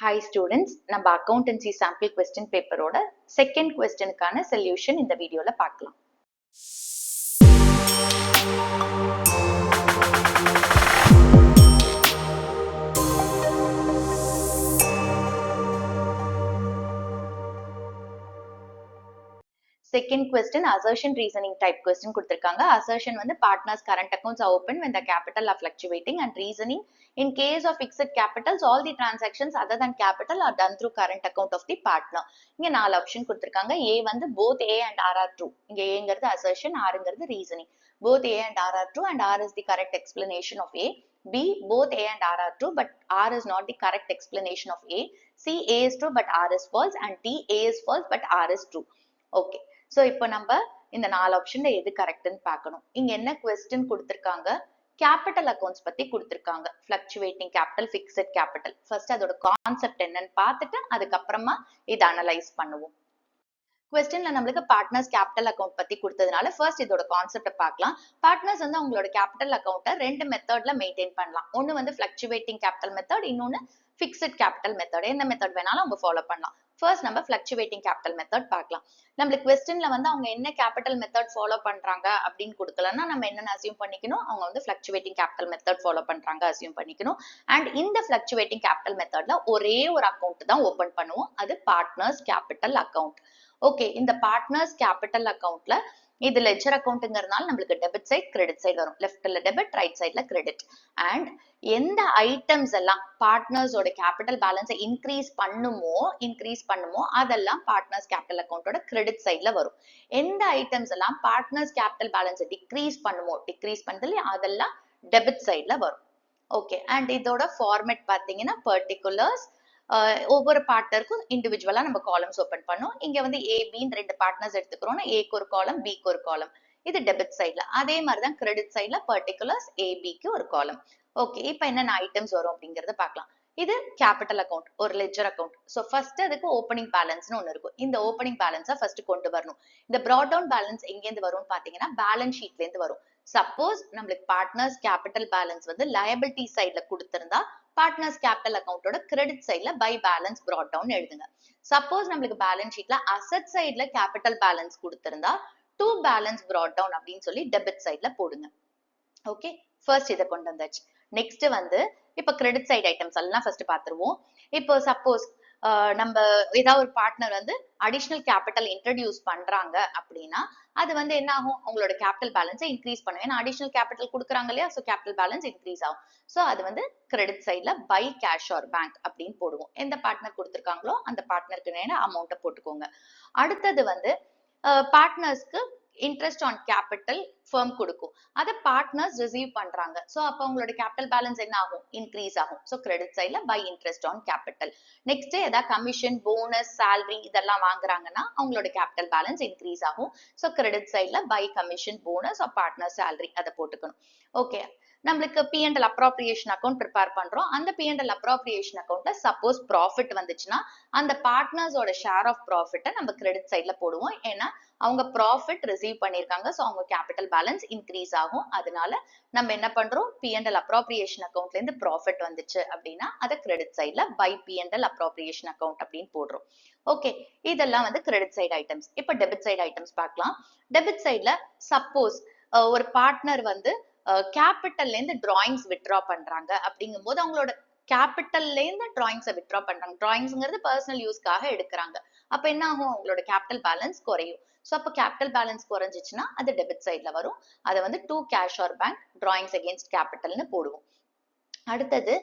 Hi students, நம்ம accountancy sample question paper ஓட second questionக்கான solution இந்த வீடியோல பார்க்கலாம். Second question, assertion reasoning type question கொடுத்திருக்காங்க. Assertion வந்து partners current accounts are open when the capital are fluctuating, and reasoning in case of fixed capitals all the transactions other than capital are done through current account of the partner. இங்க 4 option கொடுத்திருக்காங்க. A வந்து both A and R are true. இங்க Aங்கிறது assertion, Rங்கிறது reasoning. Both A and R are true and R is the correct explanation of A. B, both A and R are true but R is not the correct explanation of A. C, A is true but R is false, and D, A is false but R is true. Okay. So இப்போ நம்ம இந்த 4 ஆப்ஷன்ல எது கரெக்ட்னு பார்க்கணும். இங்க என்ன question கொடுத்திருக்காங்க? Capital accounts பத்தி கொடுத்திருக்காங்க. Fluctuating capital, fixed capital. First அதோட கான்செப்ட் என்னன்னு பார்த்துட்டு அதுக்கப்புறமா இதை அனலைஸ் பண்ணுவோம். கொஸ்டின்ல நம்மளுக்கு பார்ட்னர்ஸ் கேபிட்டல் அக்கவுண்ட் பத்தி கொடுத்ததுனால ஃபர்ஸ்ட் இதோட கான்செப்டை பார்க்கலாம். பார்ட்னர்ஸ் வந்து அவங்களோட கேபிட்டல் அக்கவுண்ட்டை ரெண்டு மெத்தட்ல மெயின்டைன் பண்ணலாம். ஒன்னு வந்து ஃப்ளக்சுவேட்டிங் கேபிட்டல் மெத்தட், இன்னொன்னு ஃபிக்ஸட் கேபிட்டல் மெத்தட். எந்த மெத்தட் வேணாலும் அவங்க ஃபாலோ பண்ணலாம். ஃபர்ஸ்ட் நம்ம ஃப்ளக்சுவேட்டிங் கேபிட்டல் மெத்தட் பார்க்கலாம். நம்மளுக்கு கொஸ்டின்ல வந்து அவங்க என்ன கேபிட்டல் மெத்தட் ஃபாலோ பண்றாங்க அப்படின்னு கொடுக்கலன்னா நம்ம என்னன்னு அசியூம் பண்ணிக்கணும்? அவங்க வந்து ஃப்ளக்சுவேட்டிங் கேபிட்டல் மெத்தட் ஃபாலோ பண்றாங்க அசியூம் பண்ணிக்கணும். அண்ட் இந்த ஃப்ளக்சுவேட்டிங் கேபிட்டல் மெத்தட்ல ஒரே ஒரு அக்கௌண்ட் தான் ஓபன் பண்ணுவோம். அது பார்ட்னர்ஸ் கேபிட்டல் அக்கௌண்ட். ஓகே, இந்த பார்ட்னர்ஸ் கேபிட்டல் அக்கௌண்ட்ல இது லெட்ஜர் அக்கௌண்ட்ங்கிறதுனால நம்மளுக்கு டெபிட் சைட் கிரெடிட் சைடு வரும். லெஃப்ட்ல டெபிட், ரைட் சைட்ல கிரெடிட். அண்ட் எந்த ஐட்டம்ஸ் எல்லாம் பார்ட்னர்ஸோட கேபிட்டல் பேலன்ஸை இன்க்ரீஸ் பண்ணுமோ அதெல்லாம் பார்ட்னர்ஸ் கேபிட்டல் அக்கௌண்டோட கிரெடிட் சைட்ல வரும். எந்த ஐட்டம்ஸ் எல்லாம் பார்ட்னர்ஸ் கேபிட்டல் பேலன்ஸை டிக்ரீஸ் பண்ணுது அதெல்லாம் டெபிட் சைட்ல வரும். ஓகே, அண்ட் இதோட ஃபார்மேட் பாத்தீங்கன்னா பர்டிகுலர்ஸ், ஒவ்வொரு பார்ட்னருக்கும் இண்டிவிஜுவலா நம்ம காலம்ஸ் ஓபன் பண்ணோம். இங்க வந்து ஏ பின்னு ரெண்டு பார்ட்னர்ஸ் எடுத்துக்கிறோம்னா ஏக்கு ஒரு காலம், பிக்கு ஒரு காலம். இது டெபிட் சைட்ல. அதே மாதிரிதான் கிரெடிட் சைட்ல பர்டிகுலர்ஸ் ஏபிக்கு ஒரு காலம். ஓகே, இப்ப என்னென்ன ஐட்டம்ஸ் வரும் அப்படிங்கறத பார்க்கலாம். இது கேபிட்டல் அக்கௌண்ட், ஒரு லெட்ஜர் அக்கௌண்ட். சோ ஃபர்ஸ்ட் அதுக்கு ஓப்பனிங் பேலன்ஸ்னு ஒன்னு இருக்கும். இந்த ஓப்பனிங் பேலன்ஸை ஃபர்ஸ்ட் கொண்டு வரணும். இந்த பிராட் டவுன் பேலன்ஸ் எங்கேருந்து வரும்னு பாத்தீங்கன்னா பேலன்ஸ் ஷீட்ல இருந்து வரும். சப்போஸ் நம்மளுக்கு பார்ட்னர்ஸ் கேபிட்டல் பேலன்ஸ் வந்து லயபிலிட்டி சைட்ல கொடுத்திருந்தா பார்ட்னர்ஸ் கேபிட்டல் அக்கௌண்டோட கிரெடிட் சைட்ல பை பேலன்ஸ் பிராட் டவுன் எழுதுங்க. சப்போஸ் நம்மளுக்கு பேலன்ஸ் ஷீட்ல அசெட் சைட்ல கேபிட்டல் பேலன்ஸ் கொடுத்திருந்தா டு பேலன்ஸ் பிராட் டவுன் அப்படின்னு சொல்லி டெபிட் சைட்ல போடுங்க. ஓகே, ஃபர்ஸ்ட் இதை கொண்டு வந்தாச்சு. நெக்ஸ்ட் வந்து இப்ப கிரெடிட் சைட் ஐட்டம்ஸ் எல்லாம் ஃபர்ஸ்ட் பாத்துருவோம். இப்போ சப்போஸ் நம்ம ஏதாவது ஒரு பார்ட்னர் வந்து அடிஷனல் கேபிட்டல் இன்ட்ரடியூஸ் பண்றாங்க அப்படின்னா அது வந்து என்ன ஆகும்? அவங்களோட கேபிட்டல் பேலன்ஸை இன்க்ரீஸ் பண்ணும். ஏன்னா அடிஷனல் கேபிட்டல் கொடுக்குறாங்க இல்லையா? ஸோ கேபிட்டல் பேலன்ஸ் இன்க்ரீஸ் ஆகும். ஸோ அது வந்து கிரெடிட் சைட்ல பை கேஷ் ஆர் பேங்க் அப்படின்னு போடுவோம். எந்த பார்ட்னர் கொடுத்துருக்காங்களோ அந்த பார்ட்னருக்கு நேர அமௌண்ட்டை போட்டுக்கோங்க. அடுத்தது வந்து பார்ட்னர்ஸ்க்கு இன்ட்ரெஸ்ட் ஆன் கேபிட்டல் ஃபர்ம் கொடுக்கும். அதை பார்ட்னர்ஸ் ரிசீவ் பண்றாங்க. சோ அப்ப அவங்களோட கேபிட்டல் பேலன்ஸ் என்ன ஆகும்? இன்க்ரீஸ் ஆகும். சோ கிரெடிட் சைட்ல by interest on capital. Next ஏதாவது கமிஷன், போனஸ், சேலரி இதெல்லாம் வாங்குறாங்கன்னா அவங்களோட கேபிட்டல் பேலன்ஸ் இன்க்ரீஸ் ஆகும். சோ கிரெடிட் சைட்ல by commission, bonus or partner salary அதை போட்டுக்கணும். ஓகே, நம்மளுக்கு P&L அப்ராப்ரியேஷன் அக்கௌண்ட் ப்ரிப்பேர் பண்றோம். அந்த P&L அப்ராப்ரியேஷன் அக்கௌண்ட்ல சப்போஸ் ப்ராஃபிட் வந்துச்சுன்னா அந்த பார்ட்னர்ஸோட ஷேர் ஆஃப் ப்ராஃபிட்டை நம்ம கிரெடிட் சைட்ல போடுவோம். ஏன்னா அவங்க ப்ராஃபிட் ரிசீவ் பண்ணிருக்காங்க. ஸோ அவங்க கேபிட்டல் பேலன்ஸ் இன்க்ரீஸ் ஆகும். அதனால நம்ம என்ன பண்றோம்? P&L அப்ராப்ரியேஷன் அக்கௌண்ட்ல இருந்து ப்ராஃபிட் வந்துச்சு அப்படின்னா அதை கிரெடிட் சைட்ல பை P&L அப்ராப்ரியேஷன் அக்கௌண்ட் அப்படின்னு போடுறோம். ஓகே, இதெல்லாம் வந்து கிரெடிட் சைடு ஐட்டம்ஸ். இப்போ டெபிட் சைடு ஐட்டம்ஸ் பார்க்கலாம். டெபிட் சைட்ல சப்போஸ் ஒரு பார்ட்னர் வந்து கேபிட்டல்ல இருந்து டிராயிங்ஸ் வித்ட்ரா பண்றாங்க அப்படிங்கும் போது அவங்களோட கேபிட்டல்ல இருந்து டிராயிங்ஸை வித்ட்ரா பண்றாங்க. டிராயிங்ஸ்ங்கிறது பர்சனல் யூஸ்க்காக எடுக்கிறாங்க. அப்ப என்ன ஆகும்? அவங்களோட கேபிட்டல் பேலன்ஸ் குறையும். ஸோ அப்போ கேபிட்டல் பேலன்ஸ் குறைஞ்சிச்சுன்னா அது டெபிட் சைட்ல வரும். அதை வந்து to cash or bank drawings against கேபிட்டல்னு போடுவோம். அடுத்தது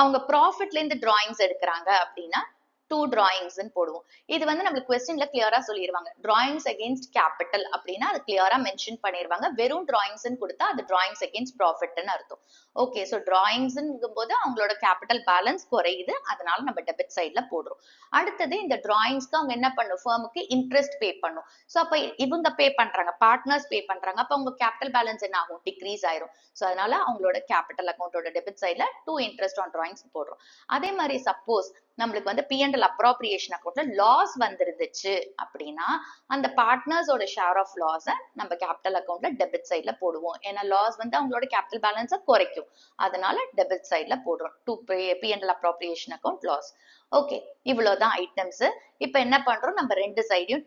அவங்க ப்ராஃபிட்ல இருந்து டிராயிங்ஸ் எடுக்கிறாங்க அப்படின்னா டூ டிராயிங்ஸ்ன்னு போடுவோம். இது வந்து நம்மளுக்கு கொஸ்டின்ல கிளியரா சொல்லிடுவாங்க. டிராயிங்ஸ் அகேன்ஸ்ட் கேபிட்டல் அப்படின்னா அது கிளியரா மென்ஷன் பண்ணிடுவாங்க. வெறும் டிராயிங்ஸ்ன்னு கொடுத்தா அது டிராயிங்ஸ் அகேன்ஸ்ட் ப்ராஃபிட்னு அர்த்தம். ஓகே, ஸோ டிராயிங்ஸ்ங்கும் போது அவங்களோட கேபிட்டல் பேலன்ஸ் குறையுது. அதனால நம்ம டெபிட் சைட்ல போடுறோம். அடுத்தது இந்த டிராயிங்ஸ்க்கு அவங்க என்ன பண்ணும்? ஃபர்முக்கு இன்ட்ரெஸ்ட் பே பண்ணும். ஸோ அப்ப இவங்க பே பண்றாங்க, பார்ட்னர்ஸ் பே பண்றாங்க. அப்ப அவங்க கேபிட்டல் பேலன்ஸ் என்ன ஆகும்? டிக்ரீஸ் ஆயிரும். ஸோ அதனால அவங்களோட கேபிட்டல் அக்கௌண்டோட டெபிட் சைட்ல டூ இன்ட்ரெஸ்ட் ஆன் டிராயிங்ஸ் போடுறோம். அதே மாதிரி சப்போஸ் நம்மளுக்கு வந்து P&L அப்ராப்ரியேஷன் அக்கௌண்ட்ல லாஸ் வந்துருந்துச்சு அப்படின்னா அந்த பார்ட்னர்ஸோட ஷேர் ஆஃப் லாஸை நம்ம கேபிட்டல் அக்கௌண்ட்ல டெபிட் சைட்ல போடுவோம். ஏன்னா லாஸ் வந்து அவங்களோட கேபிட்டல் பேலன்ஸை குறைக்கும். அதனால டெபிட் சைட்ல போடுறோம். To P&L appropriation account loss. Okay, இவ்வளவுதான் ஐட்டம்ஸ். இப்ப என்ன பண்றோம், நம்ம ரெண்டு சைடையும்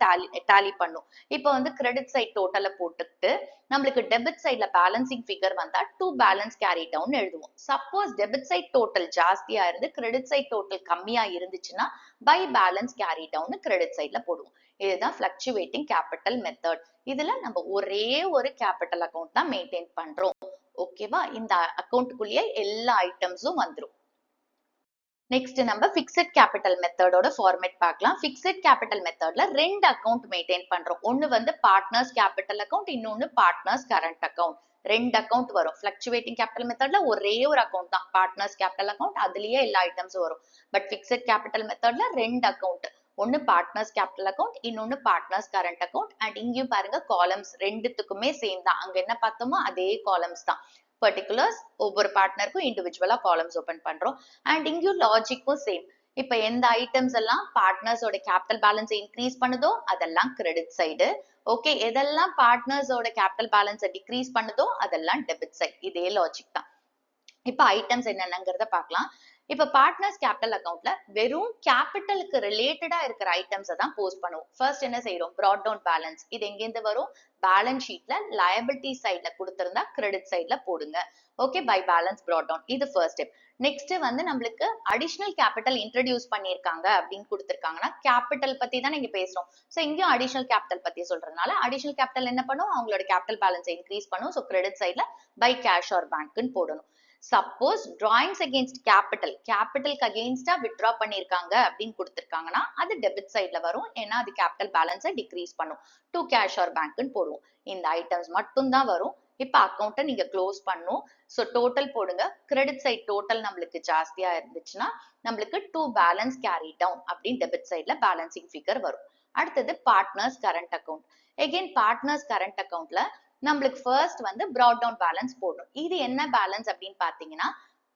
டேலி பண்ணும். இப்ப வந்து கிரெடிட் சைட் டோட்டலை போட்டுட்டு நம்மளுக்கு டெபிட் சைட்ல பேலன்சிங் ஃபிகர் வந்தா டு பேலன்ஸ் கேரி டவுன் எழுதுவோம். சப்போஸ் டெபிட் சைட் டோட்டல் ஜாஸ்தியா இருந்து கிரெடிட் சைட் டோட்டல் கம்மியா இருந்துச்சுன்னா by balance carry down credit சைட்ல போடுவோம். இதுதான் ஃபிளக்சுவேட்டிங் கேபிட்டல் மெத்தட். இதுல நம்ம ஒரே ஒரு கேபிட்டல் அக்கௌண்ட் தான் மெயின்டைன் பண்றோம். ஓகேவா? இந்த அக்கௌண்ட்டுக்குள்ளேயே எல்லா ஐட்டம்ஸும் வந்துரும். நெக்ஸ்ட் நம்ம பிக்ஸட் கேபிட்டல் மெத்தடோட ஃபார்மேட் பார்க்கலாம். பிக்ஸட் கேபிட்டல் மெத்தட்ல ரெண்டு அக்கௌண்ட் மெயின்டைன் பண்றோம். ஒன்னு வந்து பார்ட்னர்ஸ் கேபிட்டல் அக்கௌண்ட், இன்னொன்னு பார்ட்னர்ஸ் கரண்ட் அக்கௌண்ட். ரெண்டு அக்கௌண்ட் வரும். பிளக்சுவேட்டிங் கேபிட்டல் மெத்தட்ல ஒரே ஒரு அக்கௌண்ட் தான் பார்ட்னர்ஸ் கேபிட்டல் அக்கௌண்ட், அதுலயே எல்லா ஐட்டம்ஸும் வரும். பட் பிக்ஸட் கேபிட்டல் மெத்தட்ல ரெண்டு அக்கௌண்ட், ஒன்னு பார்ட்னர்ஸ் கேபிட்டல் அக்கௌண்ட், இன்னொன்னு பார்ட்னர்ஸ் கரண்ட் அக்கௌண்ட். அண்ட் இங்கேயும் பாருங்க காலம்ஸ் ரெண்டுத்துக்குமே சேம் தான். அங்க என்ன பார்த்தோமோ அதே காலம்ஸ் தான். பர்டிகுலர்ஸ் ஒவ்வொரு பார்ட்னருக்கும் இண்டிவிஜுவலா காலம்ஸ் ஓபன் பண்றோம். அண்ட் இங்கேயும் லாஜிக்கும் சேம். இப்ப எந்த ஐட்டம்ஸ் எல்லாம் பார்ட்னர்ஸோட கேபிட்டல் பேலன்ஸ் இன்க்ரீஸ் பண்ணுதோ அதெல்லாம் கிரெடிட் சைடு. ஓகே, எதெல்லாம் பார்ட்னர்ஸோட கேபிட்டல் பேலன்ஸை டிக்ரீஸ் பண்ணுதோ அதெல்லாம் டெபிட் சைடு. இதே லாஜிக் தான். இப்ப ஐட்டம்ஸ் என்னென்னங்கிறத பார்க்கலாம். இப்ப பார்ட்னர்ஸ் கேபிட்டல் அக்கௌண்ட்ல வெறும் கேபிட்டலுக்கு ரிலேட்டடா இருக்கிற ஐட்டம்ஸ் தான் போஸ்ட் பண்ணுவோம். ஃபர்ஸ்ட் என்ன செய்யறோம், brought down பேலன்ஸ். இது எங்கேருந்து வரும், பேலன்ஸ் ஷீட்ல லயபிலிட்டி சைட்ல கொடுத்திருந்தா கிரெடிட் சைட்ல போடுங்க. Okay, by balance brought down. இது ஃபர்ஸ்ட் ஸ்டெப். நெக்ஸ்ட் வந்து நம்மளுக்கு அடிஷனல் கேபிட்டல் இன்ட்ரடியூஸ் பண்ணிருக்காங்க அப்படின்னு கொடுத்திருக்காங்கன்னா கேபிட்டல் பத்தி தான் நீங்க பேசுறோம். சோ இங்கேயும் அடிஷனல் கேபிட்டல் பத்தி சொல்றதுனால அடிஷனல் கேபிட்டல் என்ன பண்ணும், அவங்களோட கேபிட்டல் பேலன்ஸ் இன்க்ரீஸ் பண்ணும். சோ கிரெடிட் சைட்ல பை கேஷ் ஆர் பேங்க்னு போடணும். சப்போஸ் டிராயிங்ஸ் அகேன்ஸ்ட் கேபிட்டலுக்கு அகேன்ஸ்டா வித்ட்ரா பண்ணிருக்காங்க அப்படின்னு கொடுத்திருக்காங்கன்னா அது டெபிட் சைட்ல வரும். ஏன்னா அது கேபிட்டல் பேலன்ஸை டிக்ரீஸ் பண்ணும். டு கேஷ் ஆர் பேங்க்னு போடுவோம். இந்த ஐட்டம்ஸ் மட்டும் தான் வரும். இப்ப அக்கௌண்ட்டை நீங்க க்ளோஸ் பண்ணும். சோ டோட்டல் போடுங்க. கிரெடிட் சைட் டோட்டல் நம்மளுக்கு ஜாஸ்தியா இருந்துச்சுன்னா நம்மளுக்கு டு பேலன்ஸ் கேரி டவுன் அப்படின்னு டெபிட் சைட்ல பேலன்சிங் ஃபிகர் வரும். அடுத்தது partners current account. Again partners current அக்கௌண்ட்ல நம்மளுக்கு ஃபர்ஸ்ட் வந்து brought down பேலன்ஸ் போடணும். இது என்ன பேலன்ஸ் அப்படின்னு பாத்தீங்கன்னா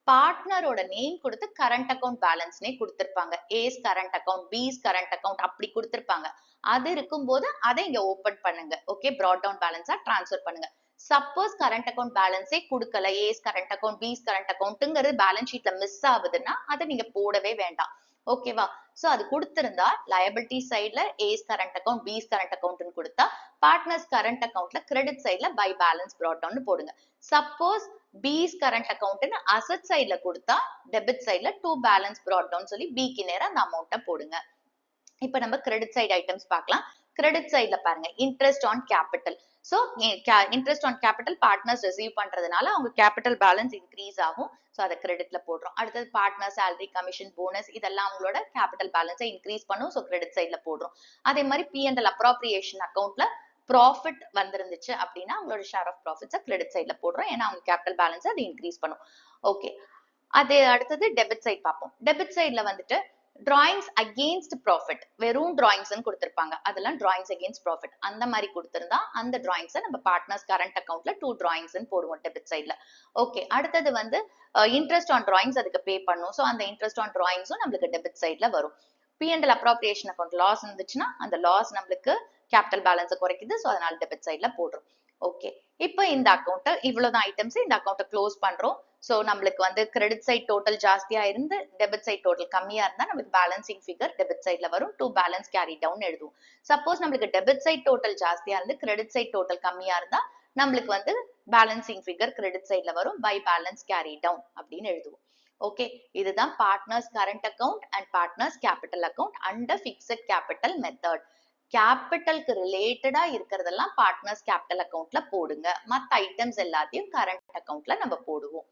பார்ட்னரோட நேம் கொடுத்து கரண்ட் அக்கௌண்ட் பேலன்ஸ்னே கொடுத்திருப்பாங்க. ஏஸ் கரண்ட் அக்கௌண்ட், பிஸ் கரண்ட் அக்கௌண்ட் அப்படி கொடுத்திருப்பாங்க. அது இருக்கும்போது அதை இங்க ஓபன் பண்ணுங்க. ஓகே, brought down பேலன்ஸா டிரான்ஸ்ஃபர் பண்ணுங்க. சப்போஸ் கரண்ட் அக்கௌண்ட் பேலன்ஸே கொடுக்கல, ஏஸ் கரண்ட் அக்கௌண்ட், பிஸ் கரண்ட் அக்கௌண்ட்ங்கிறது பேலன்ஸ் ஷீட்ல மிஸ் ஆகுதுன்னா அதை நீங்க போடவே வேண்டாம். ஓகேவா? சோ அது கொடுத்திருந்தா லயபிலிட்டி சைட்ல ஏஸ் கரண்ட் அக்கௌண்ட், பிஸ் கரண்ட் அக்கௌண்ட்னு கொடுத்தா பார்ட்னர்ஸ் கரண்ட் அக்கௌண்ட்ல கிரெடிட் சைட்ல பை பேலன்ஸ் brought down போடுங்க. சப்போஸ் பிஸ் கரண்ட் அக்கௌண்ட்னு அசெட் சைட்ல கொடுத்தா டெபிட் சைட்ல டு பேலன்ஸ் brought down சொல்லி பிக்கு நேரா அந்த அமௌண்ட்டை போடுங்க. இப்ப நம்ம கிரெடிட் சைடு ஐட்டம்ஸ் பார்க்கலாம். கிரெடிட் சைட்ல பாருங்க interest on capital. So interest on capital partners receive பண்றதுனால அவங்க கேபிட்டல் பேலன்ஸ் இன்க்ரீஸ் ஆகும். சோ அதை கிரெடிட்ல போடுறோம். அடுத்தது பார்ட்னர் சேலரி, கமிஷன், போனஸ் இதெல்லாம் அவங்களோட கேபிட்டல் பேலன்ஸை இன்க்ரீஸ் பண்ணும். சோ கிரெடிட் சைட்ல போடுறோம். அதே மாதிரி P&L அப்ராப்ரியேஷன் அக்கௌண்ட்ல ப்ராஃபிட் வந்திருந்துச்சு அப்படின்னா அவங்களோட ஷேர் ஆஃப் ப்ராஃபிட்ஸை கிரெடிட் சைட்ல போடுறோம். ஏன்னா அவங்க கேபிட்டல் பேலன்ஸ் அது இன்க்ரீஸ் பண்ணும். ஓகே, அது அடுத்தது டெபிட் சைட் பார்ப்போம். டெபிட் சைட்ல வந்துட்டு டிராயிங்ஸ் அகேன்ஸ்ட் ப்ராஃபிட், வெறும் டிராயிங்ஸ் கொடுத்திருப்பாங்க. அதெல்லாம் டிராயிங்ஸ் அகேன்ஸ்ட் ப்ராஃபிட் அந்த மாதிரி கொடுத்திருந்தா அந்த டிராயிங்ஸை நம்ம பார்ட்னர்ஸ் கரண்ட் அக்கௌண்ட்ல டூ டிராயிங்ஸ் போடுவோம் டெபிட் சைட்ல. ஓகே, அடுத்தது வந்து இன்ட்ரெஸ்ட் ஆன் டிராயிங்ஸ் அதுக்கு பே பண்ணும். ஸோ அந்த இன்ட்ரெஸ்ட் ஆன் டிராயிங்ஸும் நம்மளுக்கு டெபிட் சைட்ல வரும். P&L அப்ராப்ரியேஷன் அக்கௌண்ட் லாஸ் இருந்துச்சுன்னா அந்த லாஸ் நம்மளுக்கு கேபிட்டல் பேலன்ஸை குறைக்குது. ஸோ அதனால டெபிட் சைட்ல போடுறோம். ஓகே, இப்போ இந்த அக்கௌண்ட்டை இவ்வளவுதான் ஐட்டம்ஸ். இந்த அக்கௌண்ட்டை க்ளோஸ் பண்றோம். சோ நம்மளுக்கு வந்து கிரெடிட் சைட் டோட்டல் ஜாஸ்தியா இருந்து டெபிட் சைட் டோட்டல் கம்மியா இருந்தா நமக்கு பேலன்சிங் ஃபிகர் டெபிட் சைட்ல வரும். டு பேலன்ஸ் கேரி டவுன் எழுதுவோம். சப்போஸ் நம்மளுக்கு டெபிட் சைட் டோட்டல் ஜாஸ்தியா இருந்து கிரெடிட் சைட் டோட்டல் கம்மியா இருந்தா நம்மளுக்கு வந்து பேலன்சிங் ஃபிகர் கிரெடிட் சைட்ல வரும். பை பேலன்ஸ் கேரி டவுன் அப்படின்னு எழுதுவோம். ஓகே, இதுதான் partners current account and partners capital account under fixed capital method. கேபிட்டலுக்கு ரிலேட்டடா இருக்கிறதெல்லாம் பார்ட்னர்ஸ் கேபிட்டல் அக்கௌண்ட்ல போடுங்க. மத்த ஐட்டம்ஸ் எல்லாத்தையும் கரண்ட் அக்கௌண்ட்ல நம்ம போடுவோம்.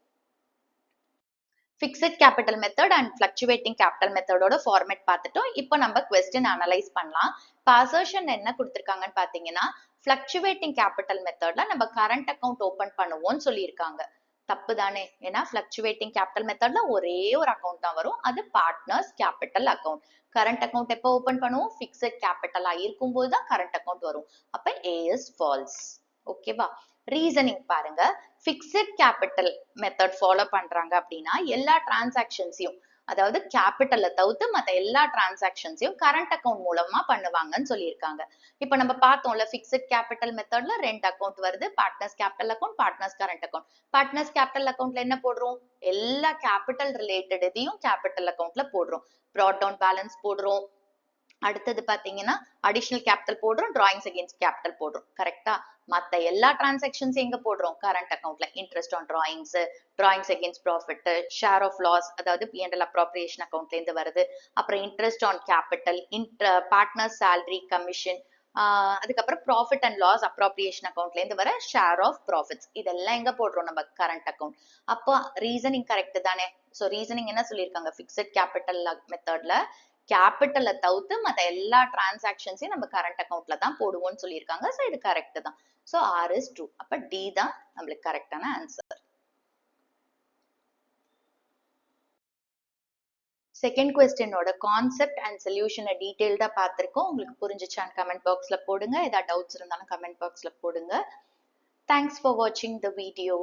Fixed capital method and fluctuating capital மெத்தடோட ஃபார்மேட் பார்த்துட்டோம். இப்போ நம்ம கொஸ்டின் அனலைஸ் பண்ணலாம். இப்போ அசர்ஷன் என்ன கொடுத்திருக்காங்கன்னு பாத்தீங்கன்னா ஃபிளக்சுவேட்டிங் கேபிட்டல் மெத்தட்ல நம்ம கரண்ட் அக்கௌண்ட் ஓபன் பண்ணுவோம்னு சொல்லியிருக்காங்க. தப்பு தானே? ஏன்னா ஃபிளக்சுவேட்டிங் கேபிட்டல் மெத்தட்ல ஒரே ஒரு அக்கௌண்ட் தான் வரும். அது partners capital account. Current account எப்போ ஓபன் பண்ணுவோம்? பிக்ஸட் கேபிட்டலா இருக்கும்போது தான் கரண்ட் அக்கௌண்ட் வரும். அப்ப A is false. ஓகேவா? ரீசனிங் பாருங்க. பிக்ஸட் கேபிட்டல் மெத்தட் ஃபாலோ பண்றாங்க அப்படின்னா எல்லா டிரான்சாக்ஷன்ஸையும் அதாவது கேபிட்டலை தவிர்த்து மத்த எல்லா டிரான்சாக்ஷன்ஸையும் கரண்ட் அக்கௌண்ட் மூலமா பண்ணுவாங்கன்னு சொல்லியிருக்காங்க. இப்ப நம்ம பார்த்தோம்ல பிக்ஸட் கேபிட்டல் மெத்தட்ல 2 அக்கௌண்ட் வருது, partners capital account, partners current account. Partners capital அக்கௌண்ட்ல என்ன போடுறோம்? எல்லா கேபிட்டல் ரிலேட்டட் இதையும் கேபிட்டல் அக்கௌண்ட்ல போடுறோம். ப்ராட் டவுன் பேலன்ஸ் போடுறோம். அடுத்தது பாத்தீங்கன்னா அடிஷனல் கேபிட்டல் போடுறோம், டிராயிங்ஸ் அகேன்ஸ்ட் கேபிட்டல் போடுறோம். கரெக்டா? மத்த எல்லா டிரான்சாக்ஷன்ஸ் எங்க போடுறோம்? கரண்ட் அக்கௌண்ட்ல. Interest on drawings, drawings against profit, share of loss, அதாவது P&L அப்ராப்ரியேஷன் அக்கௌண்ட்ல இருந்து வருது. அப்புறம் interest on capital, partner salary, commission, அதுக்கப்புறம் ப்ராஃபிட் அண்ட் லாஸ் அப்ராப்ரியேஷன் அக்கௌண்ட்ல இருந்து வர ஷேர் ஆஃப் ப்ராஃபிட்ஸ், இதெல்லாம் எங்க போடுறோம்? நம்ம கரண்ட் அக்கௌண்ட். அப்போ ரீசனிங் கரெக்ட் தானே? சோ ரீசனிங் என்ன சொல்லியிருக்காங்க? பிக்ஸட் கேபிட்டல் மெத்தட்ல கேபிட்டலை தவிர்த்து மத்த எல்லா டிரான்சாக்ஷன்ஸையும் நம்ம கரண்ட் அக்கௌண்ட்ல தான் போடுவோம்னு சொல்லியிருக்காங்க. ஸோ இது கரெக்ட் தான். So R is true. அப்ப டி தான் நம்மளுக்கு கரெக்டான ஆன்சர். செகண்ட் கொஸ்டினோட கான்செப்ட் அண்ட் சொல்யூஷனை டீடைல்டா பார்த்திருக்கோம். உங்களுக்கு புரிஞ்சுச்சான்னு கமெண்ட் பாக்ஸ்ல போடுங்க. ஏதாவது டவுட்ஸ் இருந்தாலும் கமெண்ட் பாக்ஸ்ல போடுங்க. தேங்க்ஸ் ஃபார் வாட்சிங் த வீடியோ.